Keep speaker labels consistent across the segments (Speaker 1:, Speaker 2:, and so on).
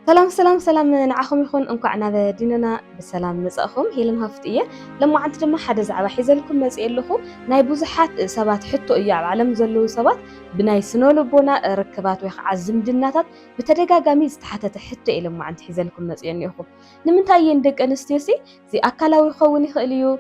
Speaker 1: سلام سلام سلام نعخم يخون أنكو عنا بديننا بالسلام مسأخم هيلن هفتية لما عند لما حدا زعبا حيزلكم مسئل لخو ناي بوزحات سبات حتو إياه بعلم زلو سبات بناي سنولو بونا ركبات ويخ عزم دناتات بتدقا قاميز تحت حتو إيه لما عند حيزلكم مسئل لخو نمنتا يندق أنستيسي زي أكالاوي خوني خليو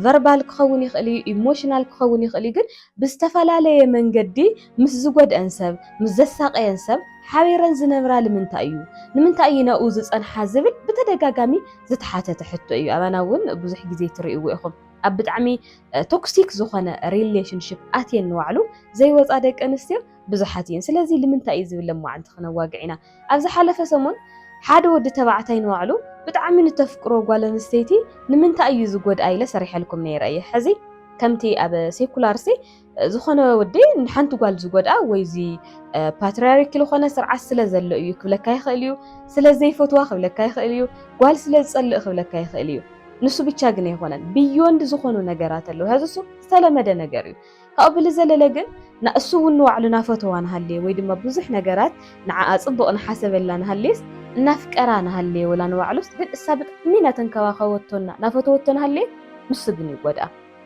Speaker 1: verbal خوني خليو emotional خوني خليو بستفلالي من قدي مس زقود أنسب مس زساق أنسب حاويرن زنبرا لمنتايو نمنتاي ناوز صنحا زبل بتدغاغامي زتحاتت حتو ايو ابانا ون بزح غزي تريو اخم اب بطعمي توكسيك زخونه ريليشنشيب اتين نوعلو زي وصا دق انستيو بزحاتين سلازي لمنتاي زبل لما عند خنا واقعنا ابز حلفه سمون حاد ود تبعتاي نوعلو بطعمي نتفكرو غالنستيتي نمنتاي زغود ايله سريح لكم نيراي حزي كمتي اب سيكولارسي زخونه ودي نحنت قال زغودا ويزي باتريارك لخونه سرعه سلا زلو እዩ ክብለካ ይኽእል እዩ ስለዘይ ፈትዋ ክብለካ ይኽእል እዩ ጓል ስለ ዝጸልእ ክብለካ ይኽእል እዩ ንሱ ብቻ ግን ይሆነን ቢዮንድ ዝኾኑ ነገራት አለው ህዝሱ ዝተለመደ ነገር እዩ ካብ ብል ዘለለ ግን ናእሱ ውን ዋዕሉና ፈትዋን ሃሌ ወይ ድማ ብዙሕ ነገራት ንዓ ጽቡቕን ሓሰበላን ሃሌስ እናፍቀራን ሃሌ ወላ ንዋዕሉስ ግን እሳ ብጣዕሚ ናተንከባኸወቶና ናፈትወቶን ሃሌ ንሱ ግን ይጎዳ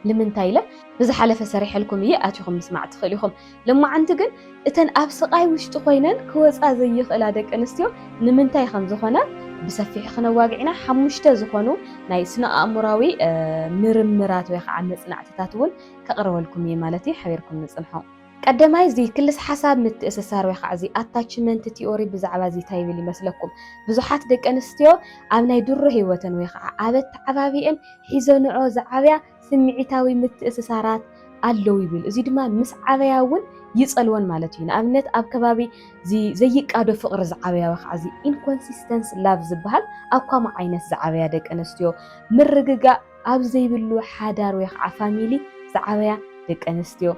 Speaker 1: لمنتاي له بزحلفه سريح لكم هي اتيكم مسمع تخليكم لما انت ግን እተን ኣብ ስቃይ ውሽጢ ኮይነን ክወፃ ዘይኽእላ ደቂ ኣንስትዮ ንምንታይ ከም ዝኾነ ብሰፊሕ ክነዋግዕና ሓሙሽተ ዝኾኑ ናይ ስነ ኣእምሮዊ ምርምራት ወይ ከዓ መጽናዕትታት እውን ከቅርበልኩም እየ ማለት እዩ ሓቢርኩም ንጽንሖ ቀደማይ እዚ ክልስ ሓሳብ ምትእስሳር ወይ ከዓ እዚ ኣታችመንት ቲዮሪ ብዛዕባ እዚ እንታይ ይብል ይመስለኩም ብዙሓት ደቂ ኣንስትዮ ኣብ ናይ ድሮ ህይወተን ወይ ከዓ ኣበት ዓባቢአን ሒዘንዖ ዝዓብያ ስምዒታዊ ምትእስሳራት ኣለው ይብል እዚ ድማ ምስ ዓበያውን ይጸልወን ማለት እዩ ንኣብነት ኣብ ከባቢ ዘይቃዶ ፍቅሪ ዝዓበያ ወይ ከዓ እዚ ኢንኮንሲስተንስ ላቭ ዝበሃል ኣብ ከምኡ ዓይነት ዝዓበያ ደቂ ኣንስትዮ ምርግጋእ ኣብ ዘይብሉ ሓዳር ወይ ከዓ ፋሚሊ ዝዓበያ ደቂ ኣንስትዮ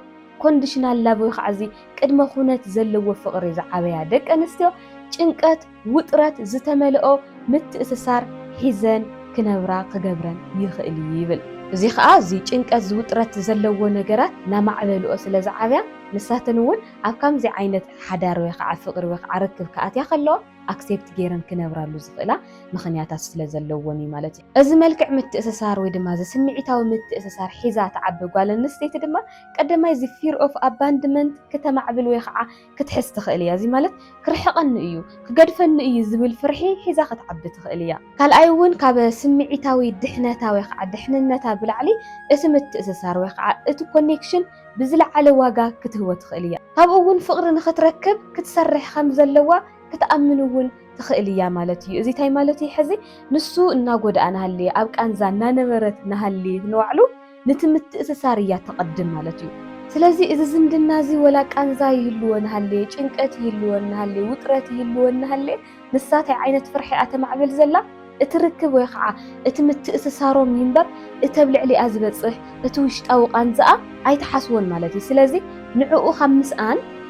Speaker 1: ኮንዲሽናል ላቭ ወይ ከዓ እዚ ቅድመ ኩነት ዘለዎ ፍቅሪ ዝዓበያ ደቂ ኣንስትዮ ጭንቀት ውጥረት ዝተመልኦ ምትእስሳር ሒዘን ክነብራ ክገብረን ይኽእል ይብል እዚ ከዓ እዚ ጭንቀት ዝውጥረት ዘለዎ ነገራት ናማዕበልኦ ስለ ዝዓብያ ንሳተን እውን ኣብ ከምዚ ዓይነት ሓዳር ወይ ከዓ ፍቅሪ ወይ ከዓ ርክብ ከኣትያ ከለዋ ኣክሴፕት ገይረን ክነብራሉ ዝኽእላ ምኽንያታት ስለ ዘለዎን እዩ ማለት እዩ እዚ መልክዕ ምትእስሳር ወይ ድማ ስምዒታዊ ምትእስሳር ሒዛ ተዓቢ ጓል ኣንስተይቲ ድማ ቀዳማይ እዚ ፊር ኦፍ ኣባንድመንት ከተማዕብል ወይ ከዓ ክትሕስ ትኽእል እያ እዚ ማለት ክርሕቐኒ እዩ ክገድፈኒ እዩ ዝብል ፍርሒ ሒዛ ክትዓቢ ትኽእል እያ ካልኣይ እውን ካብ ስምዒታዊ ድሕነታ ወይ ከዓ ድሕንነታ ብላዕሊ እቲ ምትእስሳር ወይ ከዓ እቲ ኮኔክሽን ብዝለዓለ ዋጋ ክትህቦ ትኽእል እያ ካብኡ እውን ፍቅሪ ንኽትረክብ ክትሰርሕ ከም ዘለዋ ክትኣምንውን ትኽእል እያ ማለት እዩ እዚ እንታይ ማለት እዩ ሕዚ ንሱ እናጎዳኣና ሃልየ ኣብ ቃንዛ እናነበረት ናሃሊ ንዋዕሉ ነቲ ምትእስሳር እያ ተቐድም ማለት እዩ ስለዚ እዚ ዝምድና እዚ ወላ ቃንዛ ይህልወን ሃልየ ጭንቀት ይህልወን ሃልየ ውጥረት ይህልወን ሃልየ ንሳታይ ዓይነት ፍርሒ ኣተማዕብል ዘላ እቲ ርክብ ወይ ከዓ እቲ ምትእስሳሮም ይንበር እቲ ብልዕሊኣ ዝበፅሕ እቲ ውሽጣዊ ቃንዛኣ ኣይተሓስቦን ማለት እዩ ስለዚ ንዕኡ ካብ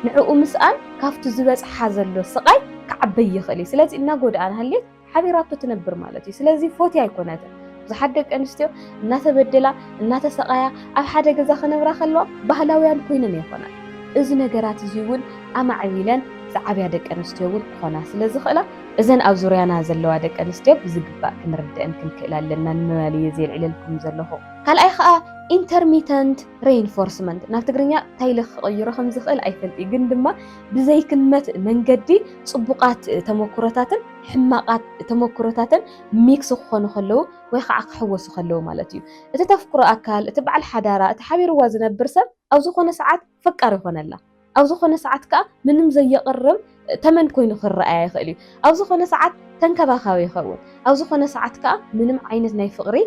Speaker 1: ንዕኡ ምስኣን ካብቲ ዝበፅሓ ዘሎ ስቃይ ክዓበይ ይኽእል እዩ ስለዚ እናጎዳኣና ሃልየት ሓቢራቶ ትነብር ማለት እዩ ስለዚ ፎቲ ኣይኮነትን ብዙሓት ደቂ ኣንስትዮ እናተበደላ እናተሰቃያ ኣብ ሓደ ገዛ ክነብራ ከለዋ ባህላውያን ኮይነን ይኾናል እዚ ነገራት እዚ እውን ኣማዕቢለን ዝዓብያ ደቂ ኣንስትዮ እውን ክኾና ስለ ዝኽእላ እዘን ኣብ ዙርያና ዘለዋ ደቂ ኣንስትዮ ብዝግባእ ክንርድአን ክንክእል ኣለና ንመባልየ ዘልዕለልኩም ዘለኹ ካልኣይ ከዓ ኢንተርሚተንት ሬንፎርስመንት ናብ ትግርኛ እንታይ ክቕይሮ ከም ዝኽእል ኣይፈልጥ ግን ድማ ብዘይክመት መንገዲ ጽቡቃት ተመክሮታትን ሕማቃት ተመክሮታትን ሚክስ ክኾኑ ከለዉ ወይ ከዓ ክሕወሱ ከለዉ ማለት እዩ እቲ ተፍክሮ ኣካል እቲ በዓል ሓዳራ እቲ ሓቢርዋ ዝነብር ሰብ ኣብ ዝኾነ ሰዓት ፈቃር ይኾነላ ኣብ ዝኾነ ሰዓት ከዓ ምንም ዘየቕርብ ተመን ኮይኑ ክረኣያ ይኽእል እዩ ኣብ ዝኾነ ሰዓት ተንከባኻቢ ይኸውን ኣብ ዝኾነ ሰዓት ከዓ ምንም ዓይነት ናይ ፍቅሪ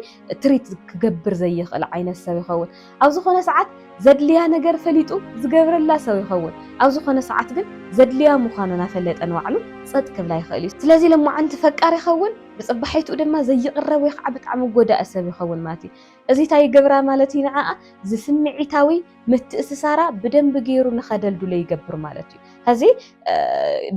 Speaker 1: ትሪት ክገብር ዘይኽእል ዓይነት ሰብ ይኸውን ኣብ ዝኾነ ሰዓት ዘድልያ ነገር ፈሊጡ ዝገብረላ ሰብ ይኸውን ኣብ ዝኾነ ሰዓት ግን ዘድልያ ምዃኑ ናፈለጠን ዋዕሉ ፀጥ ክብላ ይኽእል እዩ ስለዚ ለማዓንቲ ፈቃር ይኸውን ብፅባሒቱ ድማ ዘይቕረብ ወይ ከዓ ብጣዕሚ ጎዳእ ሰብ ይኸውን ማለት እዩ እዚ እንታይ ይገብራ ማለት እዩ ንዓኣ ዝስምዒታዊ ምትእስሳራ ብደንቢ ገይሩ ንኸደልድሎ ይገብር ማለት እዩ ሕዚ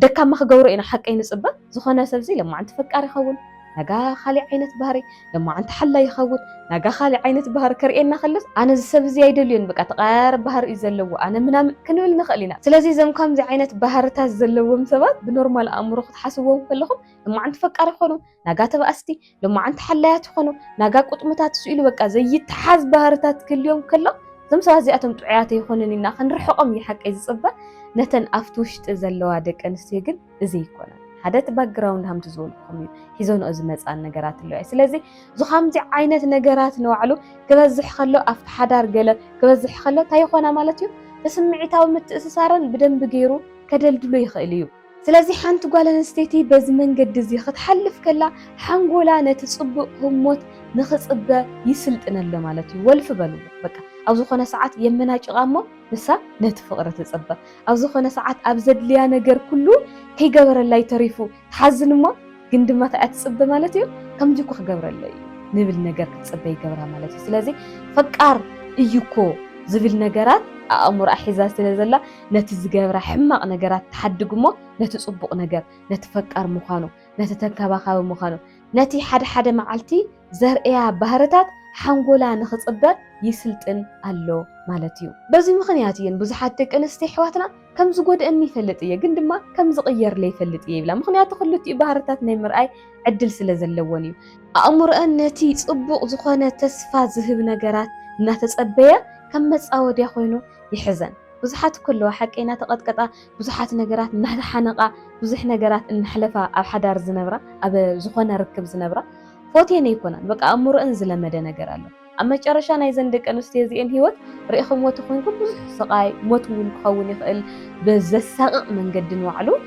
Speaker 1: ደካማ ክገብሮ ኢና ሓቀይ ንፅበ ዝኾነ ሰብዚ ለማዓንቲ ፈቃር ይኸውን نجا خالي عينة بهري لما عند حلا يخوت نجا خالي عينة بهر كرئنا خلص أنا السب زيادة اليوم بقى تغير بهر إزلو أنا منام كنول نخلينا سلازي زم كم زي عينة بهر تزلوهم سبات بنورمال أمر خد حسوهم كلهم لما عند فكر خنو نجا تبأستي لما عند حلا خنو نجا قطمتات سئلوا بقى زي يتحز بهرتات كل يوم كله زم سوازي أتم تعياتي يخونني ناخن رحقهم يحق إزصبة نتن أفتوش تزلوا دك أنستيجن زي كنا حدث باك جراوند هم تزول خمي حيزون أزمات عن نجارات اللي سلازي زخام زي عينة نجارات نوعلو كبزح خلو أفت حدار جلا كبزح خلو تايخونا مالتيو تسمعي متأسسارن بدن بجيرو كدلدلو يخيليو سلازي حانت قوالا نستيتي بزمن قد زي خد حلف كلا حنقولا نتصبق هموت نخصب يسلطنا اللي مالتيو والف بلو بكا أو زخونا ساعات يمناج غامو نسا نتفقر تصبى أو زخونا ساعات أبزد ليا نجر كله كي جبر الله يتريفو تحزن ما جند ما تأتصبى مالتيو كم جيكو خجبر الله نبل نجر كتصبى يجبرها مالتيو سلازي فكر إيوكو زبل نجرات أمر أحزاز سلازلا نتزجبر حمق نجرات تحدق ما نتصبق نجر نتفكر مخانو نتتكبا خاو مخانو نتي حد معلتي زهر إياه بهرتات حنقولا نخصبة يسلطن الله مالتيو بزي مخنياتين بزحات دك أنستي حواتنا كم زقود أني فلتيه قندما كم زغير لي فلتيه بلا مخنيات خلتي بهرتات نمرأي عدل سلازلونيو أمر أنتي تصبق زخانة تسفا زهب نجرات نتصبيه كم متصاود يخوينو يحزن بزحات كله حكينا تقطقطا بزحات نجرات نحنقا بزح نجرات نحلفا أو حدار زنبرة أب زخانة ركب زنبرة فوتين يكونن بقى أمور أنزل مدى نجر الله أما تشارشان يزندك أنستيزين هيوت رأيكم وتخونكم بزح سقاي موتون خوني خل بزساق من قد نوعلو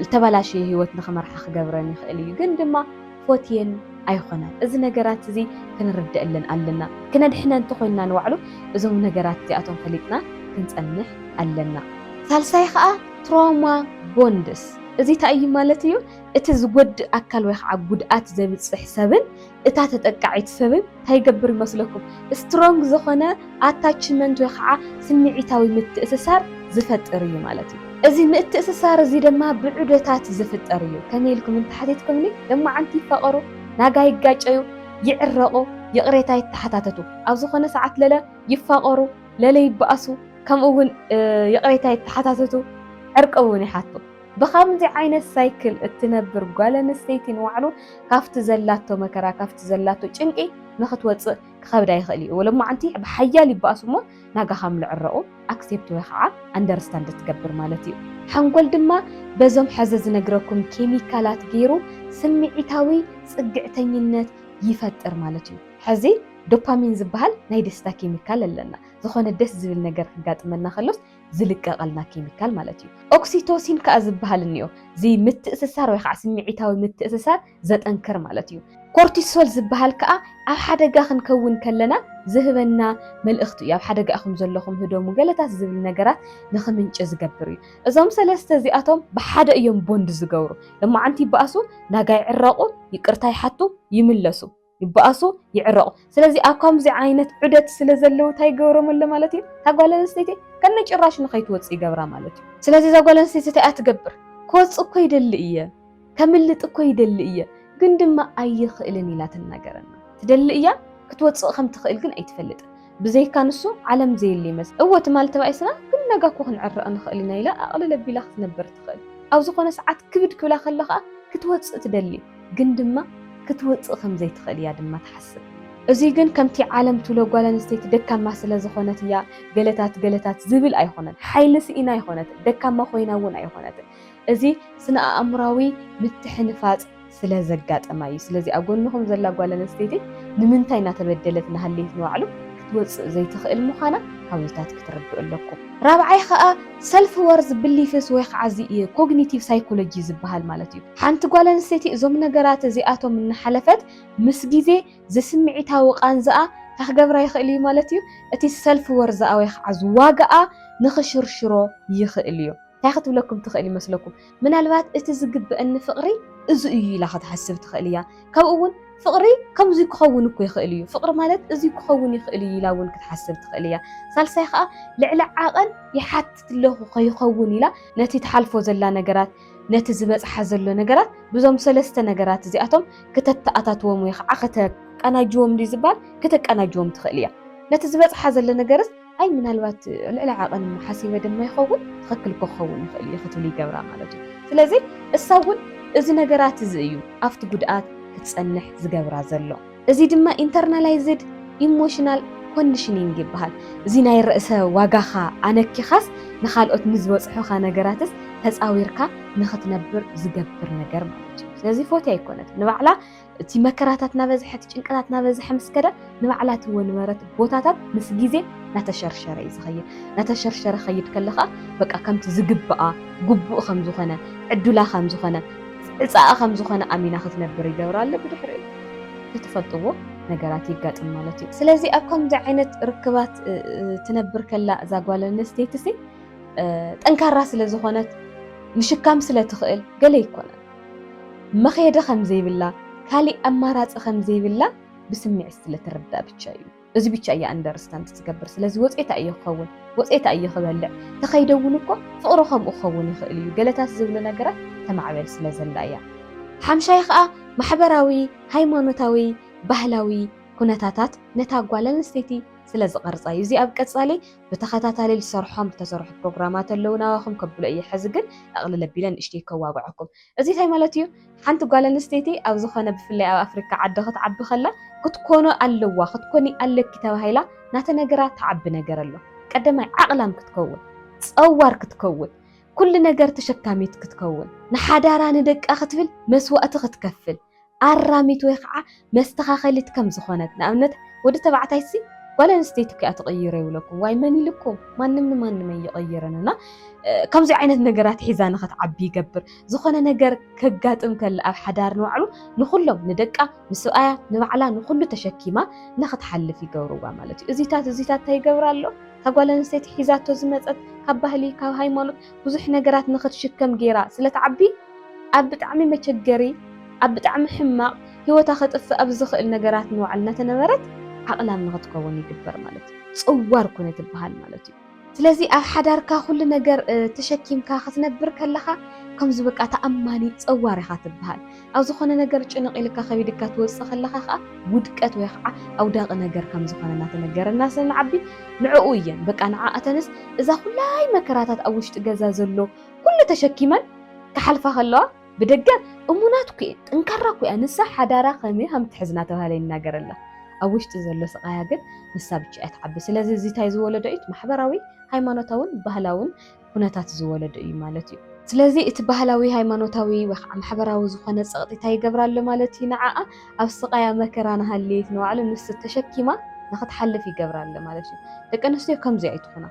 Speaker 1: التبلاشي هيوت نخمر حق جبراني خلي جندما فوتين أيخونا إذا نجرات زي كنرد لنا كنا دحنا نتخونا نوعلو إذا نجرات زي أتون خليتنا كنتأنح لنا ثالثا خا تروما بوندس إذا تأيي مالتيو إتزود أكل ويخ عبودات زي بتصحسبن إتا تتقعيت سبن هيقبر مسلكم سترونج زخنا attachment ويخ سمعيتاوي متأسسار زفت أريو مالتي إذا متأسسار زي دما بعدتات زفت أريو كميلكم انت حديثكم لي لما عنتي فقروا ناقا يقاجعيو يعرقوا يقريتاي تحتاتتو أو زخنا ساعات للا يفقروا للا يبقسوا كم أول يقريتاي تحتاتتو عرقوني حاتو بخامز عين السايكل التنبر قال نستيتين وعلو كافت زلاتو مكرا كافت زلاتو چنقي نخطوص خبدا يخلي ولما عنتي بحيالي باسمو ناغا خامل عرقو اكسبت ويخعا اندرستاند تكبر مالتي حنقول دما بزم حزز نغركم كيميكالات غيرو سمعيتاوي صقعتنينت يفطر مالتي حزي دوبامين زبحال ناي دستا كيميكال لنا زخونه دس زبل ነገር ክጋጥመና خلص ዝልቀቀልና ኬሚካል ማለት እዩ ኦክሲቶሲን ከዝብሃል እንዮ ዚ ምትእስሳር ወይ ከዓ ስምዒታዊ ምትእስሳር ዘጠንክር ማለት እዩ ኮርቲሶል ዝብሃል ከዓ ኣብ ሓደጋ ክንከውን ከለና ዝህበና መልእኽቲ እዩ ኣብ ሓደጋ ኢኹም ዘለኹም ህዶሙ ገለታት ዝብል ነገራት ንኽምንጭ ዝገብር እዩ እዞም ሰለስተ እዚኣቶም ብሓደ እዮም ቦንድ ዝገብሩ ለማዓንቲ ይበኣሱ ናጋይ ዕረቁ ይቅርታ ይሓቱ ይምለሱ يبقاسو يعرقو سلازي أكم زي عينة عدد سلازلو تاي جورا ملا مالتي تقولن نستيتي كنا جراش نخيط وتصي جورا مالتي سلازي تقولن نستيتي أتجبر كوز أكيد اللي إيه كملت أكيد اللي إيه قندم ما أي خيلني لا تنجرنا تدل إيه كتوت خم تخيل كن أي تفلت بزي كانسو علم زي اللي مس هو تمال تبعيسنا كنا جاكو هنعرق نخيلنا لا أقل لبي لا نبر تخيل أو زقنا ساعات كبد كلا خلقة كتوت تدلي قندم ما كتوص خم زي تخيل يا دم ما تحسب أزيجن كم تي عالم تلو قال نستيت دكان ما سلا زخونت يا جلتات زبل أي خونت حيلس إنا أي خونت دكان ما خوينا ون أي خونت أزي سنا أمراوي متحنفات سلا زقات أماي سلا زي أقول لهم زلا قال نستيتي نمنتينا تبدلت نهاللي نوعلو كتوص زي تخيل مخانا حاولتات كتردو لكم رابعي خا سلف ورز باللي فيس ويخ عزي كوغنيتيف سايكولوجي زبحال مالتي حانت قال نستيتي زوم نجرات زياتهم من حلفت مسجيزي زسمعيتها وقانزا تخجبر يخلي مالتي اتي سلف ورز او يخ عزواقا نخشرشرو يخليو تاخذ لكم تخلي مسلكم من الوقت اتزقب بان فقري ازو لا تحسب تخليا كون ፍቅሪ ከምዚ ክኸውን እኮ ይኽእል እዩ ፍቅሪ ማለት እዚ ክኸውን ይኽእል እዩ ኢላ እውን ክትሓስብ ትኽእል እያ ሳልሳይ ከዓ ልዕሊ ዓቐን ይሓትት ኣለኹ ከይኸውን ኢላ ነቲ ተሓልፎ ዘላ ነገራት ነቲ ዝበፅሓ ዘሎ ነገራት ብዞም ሰለስተ ነገራት እዚኣቶም ከተተኣታትዎም ወይ ከዓ ከተቀናጅዎም ድዩ ዝበሃል ከተቀናጅዎም ትኽእል እያ ነቲ ዝበፅሓ ዘሎ ነገርስ ኣይ ምናልባት ልዕሊ ዓቐን ሓሲበ ድማ ይኸውን ትኽክል ክኸውን ይኽእል እዩ ክትብል ይገብራ ማለት እዩ ስለዚ እሳ እውን እዚ ነገራት እዚ እዩ ኣብቲ ጉድኣት ክትፀንሕ ዝገብራ ዘሎ እዚ ድማ ኢንተርናላይዝድ ኢሞሽናል ኮንዲሽኒንግ ይበሃል እዚ ናይ ርእሰ ዋጋኻ ኣነኪኻስ ንኻልኦት ንዝበፅሑኻ ነገራትስ ተፃዊርካ ንኽትነብር ዝገብር ነገር ማለት እዩ ስለዚ ፎት ኣይኮነት ንባዕላ እቲ መከራታት ናበዝሐ እቲ ጭንቀታት ናበዝሐ ምስ ከደ ንባዕላ ትወንበረት ቦታታት ምስ ግዜ ናተሸርሸረ እዩ ዝኸይድ ናተሸርሸረ ኸይድ ከለኻ በቃ ከምቲ ዝግብኣ ግቡእ ከም ዝኾነ ዕዱላ ከም ዝኾነ ዕፃኣ ከም ዝኾነ ኣሚና ክትነብር ይገብራ ኣሎ ብድሕሪኡ ክትፈልጥዎ ነገራት ይጋጥም ማለት እዩ ስለዚ ኣብ ከምዚ ዓይነት ርክባት ትነብር ከላ እዛ ጓል ኣንስተይቲ ጠንካራ ስለ ዝኾነት ንሽካም ስለ ትኽእል ገለ ይኮነን መኸየደ ከም ዘይብላ ካሊእ ኣማራፂ ከም ዘይብላ ብስምዒት ስለ ትርዳእ ብቻ እዩ እዚ ብቻ እያ ኣንደርስታንድ ትገብር ስለዚ ወፂታ እየ ክኸውን ወፂታ እየ ክበልዕ ተኸይደውን እኮ ፍቕሪ ከምኡ ክኸውን ይኽእል እዩ ገለታት ዝብሉ ነገራት ተማዕበል ስለ ዘላ እያ ሓምሻይ ከዓ ማሕበራዊ ሃይማኖታዊ ባህላዊ ኩነታታት ነታ ጓል ኣንስተይቲ ስለ ዝቐርፃ እዩ እዚ ኣብ ቀፃሊ ብተኸታታሊ ዝሰርሖም ዝተሰርሑ ፕሮግራማት ኣለዉ ናባኹም ከብሎ እየ ሕዚ ግን ኣቕልል ኣቢለ ንእሽተይ ከዋግዐኩም እዚ እንታይ ማለት እዩ ሓንቲ ጓል ኣንስተይቲ ኣብ ዝኾነ ብፍላይ ኣብ ኣፍሪካ ዓዲ ክትዓቢ ከላ ክትኮኖ ኣለዋ ክትኮኒ ኣለኪ ተባሂላ ናተ ነገራት ተዓቢ ነገር ኣሎ ቀዳማይ ዓቕላም ክትከውን ፀዋር ክትከውን ኩሉ ነገር ተሸካሚት ክትከውን ንሓዳራ ንደቃ ክትብል መስዋእቲ ክትከፍል ኣራሚት ወይ ከዓ መስተኻኸሊት ከም ዝኾነት ንኣብነት ወዲ ተባዕታይሲ ጓል ኣንስተይቲ ከኣ ትቕይሮ ይብለኩም ዋይ መን ኢልኩም ማንም ንማንም ኣይቕይረንና ከምዚ ዓይነት ነገራት ሒዛ ንኽትዓቢ ይገብር ዝኾነ ነገር ከጋጥም ከላ ኣብ ሓዳር ንባዕሉ ንኹሎም ንደቃ ንሰብኣያ ንባዕላ ንኹሉ ተሸኪማ ንኽትሓልፍ ይገብርዋ ማለት እዩ እዚታት እንታይ ይገብራ ኣሎ እታ ጓል ኣንስተይቲ ሒዛቶ ዝመፀት ካብ ባህሊ ካብ ሃይማኖት ብዙሕ ነገራት ንኽትሽከም ጌራ ስለትዓቢ ኣብ ብጣዕሚ መቸገሪ ኣብ ብጣዕሚ ሕማቕ ሂወታ ከጥፍእ ኣብ ዝኽእል ነገራት ንባዕል እናተነበረት ዓቕላም ንኽትከውን ይግበር ማለት እዩ ፅዋር ኮነ ትበሃል ማለት እዩ ስለዚ ኣብ ሓዳርካ ኩሉ ነገር ተሸኪምካ ክትነብር ከለኻ ከምዚ በቃ ተኣማኒ ፀዋር ኢኻ ትበሃል ኣብ ዝኾነ ነገር ጭንቕ ኢልካ ከቢድካ ትወፅእ ከለኻ ከዓ ውድቀት ወይ ከዓ ኣውዳቂ ነገር ከም ዝኾነ እናተነገረና ስለንዓቢ ንዕኡ እየን በቃ ንዓኣተንስ እዛ ኩላይ መከራታት ኣብ ውሽጢ ገዛ ዘሎ ኩሉ ተሸኪመን ክሓልፋ ከለዋ ብደገ እሙናት ኩ ጥንካራ ኩ ንሳ ሓዳራ ከመይ ከም ትሕዝና ተባሃለ ይናገረላ ኣብ ውሽጢ ዘሎ ስቃያ ግን ንሳ ብቻ እትዓቢ ስለዚ እዚ እንታይ ዝወለዶ እዩ ማሕበራዊ ሃይማኖታውን ባህላውን ኩነታት ዝወለዶ እዩ ማለት እዩ ስለዚ እቲ ባህላዊ ሃይማኖታዊ ወይ ከዓ ማሕበራዊ ዝኾነ ፀቕጢታ ይገብራሎ ማለት እዩ ንዓኣ ኣብ ስቃያ መከራ ናሃልየት ንባዕሉ ንስ ተሸኪማ ንኽትሓልፍ ይገብራሎ ማለት እዩ ደቂ ኣንስትዮ ከምዚ ኣይትኹና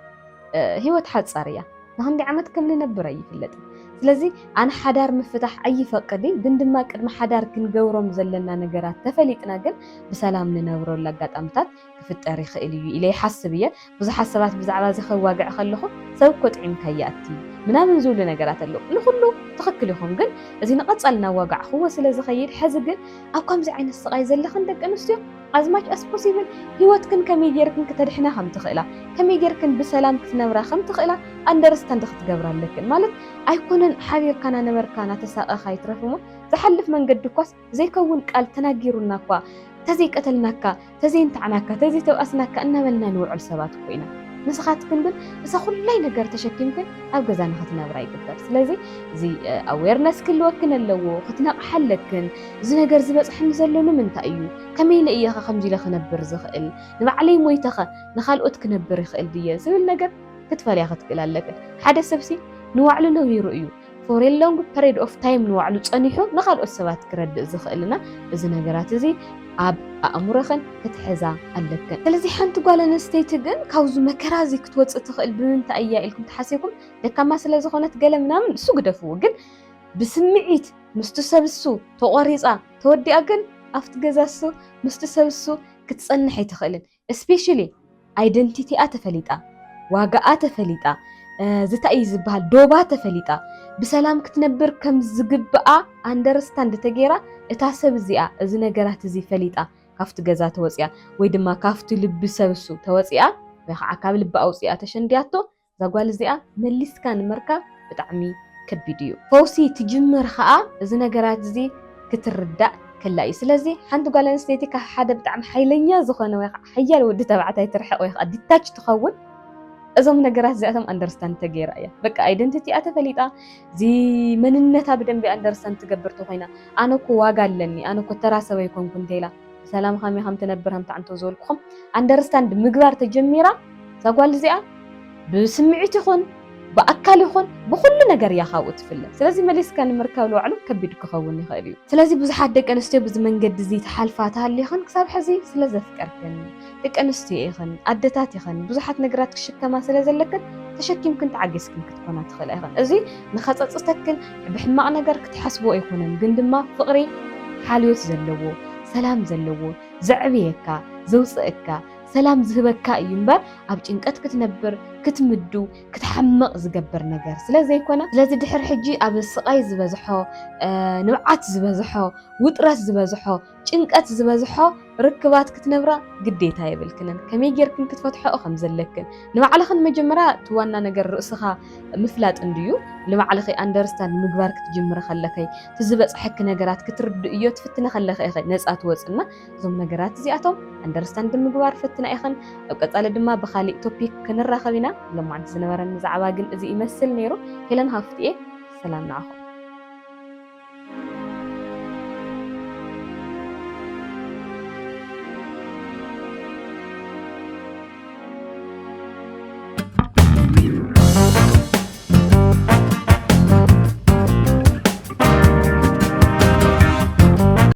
Speaker 1: ሂወት ሓፃር እያ ንክንደይ ዓመት ከም ንነብር ኣይፍለጥን ስለዚ ኣነ ሓዳር ምፍታሕ ኣይፈቅድ ግን ድማ ቅድሚ ሓዳር ክንገብሮም ዘለና ነገራት ተፈሊጥና ግን ብሰላም ንነብረሉ ኣጋጣሚታት ክፍጠር ይኽእል እዩ ኢለ ይሓስብ እየ ብዙሓት ሰባት ብዛዕባ እዚ ከዋግዕ ከለኹ ሰብ እኮ ጥዒምካ እያእቲ ምናምን ዝብሉ ነገራት ኣለዉ ንኩሉ ትኽክል ይኹም ግን እዚ ንቐፃል እናዋጋዕኽዎ ስለ ዝኸይድ ሕዚ ግን ኣብ ከምዚ ዓይነት ስቃይ ዘለኽን ደቂ ኣንስትዮ as much as possible ህይወትክን ከመይ ጌርክን ከተድሕና ከም ትኽእላ ከመይ ጌርክን ብሰላም ክትነብራ ከም ትኽእላ ኣንደርስታንድ ክትገብራ ኣለክን ማለት ኣይኮነን ሓቢርካና ነበርካ ናተሳቐኻ ይትረፍሞ ዝሓልፍ መንገዲ እኳስ ዘይከውን ቃል ተናጊሩና እኳ ተዘይቀተልናካ ተዘይንተዓናካ ተዘይተብኣስናካ እናበልና ንውዕል ሰባት ኮይና ንስኻትክን ግን እዛ ኩላይ ነገር ተሸኪምክን ኣብ ገዛ ንኽትነብራ ይግበር ስለዚ እዚ ኣዌርነስ ክህልወክን ኣለዎ ክትነቕሓ ኣለክን እዚ ነገር ዝበፅሕኒ ዘሎ ንምንታይ እዩ ከመይ ኢለ እየ ከምዚ ኢለ ክነብር ዝኽእል ንባዕለይ ሞይተኸ ንኻልኦት ክነብር ይኽእል ድየ ዝብል ነገር ክትፈልያ ክትክእል ኣለክን ሓደ ሰብሲ ንባዕሉ ነቢሩ እዩ for a long period of time ንባዕሉ ፀኒሑ ንኻልኦት ሰባት ክረድእ ዝኽእልና እዚ ነገራት እዚ ኣብ ኣእምሮኽን ክትሕዛ ኣለክን ስለዚ ሓንቲ ጓል ኣንስተይቲ ግን ካብዚ መከራ እዚ ክትወፅእ ትኽእል ብምንታይ እያ ኢልኩም ተሓሲብኩም ደካማ ስለ ዝኾነት ገለ ምናምን እሱ ግደፍዎ ግን ብስምዒት ምስቲ ሰብ እሱ ተቆሪፃ ተወዲኣ ግን ኣብቲ ገዛ እሱ ምስቲ ሰብ እሱ ክትፀንሕ ኣይትኽእልን እስፔሻሊ ኣይደንቲቲኣ ተፈሊጣ ዋጋኣ ተፈሊጣ ዝታይ ዝበሃል ዶባ ተፈሊጣ بسلام كتنبر كم زقبقى أندرستاند تجيرا اتاسب زيا إذا نجارات زي فليتا كافت جزا توزيا ويدما كافت لبسوسو توزيا بخ عكاب لب أوزيا تشندياتو زقوال زيا مليس كان مركب بتعمي كبيديو فوسي تجمر خاء إذا نجارات زي كتردأ كلا يسلزي حنتو قال نسيتي كحدا بتعم حيلينيا زخنا ويق حيال ودي تبعتها ترحق ويق ديتاج تخون እዞም ነገራት እዚኣቶም ኣንደርስታንድ ተገይራ እያ በቃ አይደንቲቲ ኣተፈሊጣ ዚ መንነታ ብደንቢ ኣንደርስታንድ ትገብርቶ ኮይና ኣነ እኮ ዋጋ ኣለኒ ኣነ እኮ ተራሰበ ይኮንኩን ተይላ ሰላም ከመይ ከም ትነብር ከም ታንቶ ዘልኩም ኣንደርስታንድ ምግባር ተጀሚራ ዛጓል እዚኣ ብስምዒት ይኹን بأكل يخون بكل نجار يخاوت فيلا. سلازي مليسكا نمركب له علم كبير كخون يخاليو. سلازي بزحد دك أنستي بزمن جد زيت حلفاتها اللي خن كسب حزي سلازي فكر كن دك أنستي خن عدتات خن بزحد نجارات كشكة ما سلازي لكن تشكي يمكن تعجز كن كتكون تخل خن أزي نخصص استكن بحماق نجار كتحسبوا يكونن قندما فقري حاليوت زلوو سلام زلوو زعبيكا زوسئكا سلام زهبكا ينبر أبجنكت كتنبر كتمدو كتحمق زقبر نجار سلازي يكونا سلازي دحر حجي أب السقاي زبزحو نوعات زبزحو وطرس زبزحو جنكت زبزحو ركبات كتنبرا قديتها يبلكنن كمي جيركن كتفتحو أخم زلكن نوع على خن مجمرا توانا نجار رأسها مفلات انديو لما على خي أندرستان مقبار كتجمر خلكي تزبط حك نجارات كترد إيو تفتنا خلكي أخي ناس أتوزقنا زوم نجارات زياتهم أندرستان دم مقبار فتنا أخن أوقات على دما بخالي توبيك كنرا خبينا لما عند زنورن زعواجن إذا يمثل نيرو هلن هافتي سلام عليكم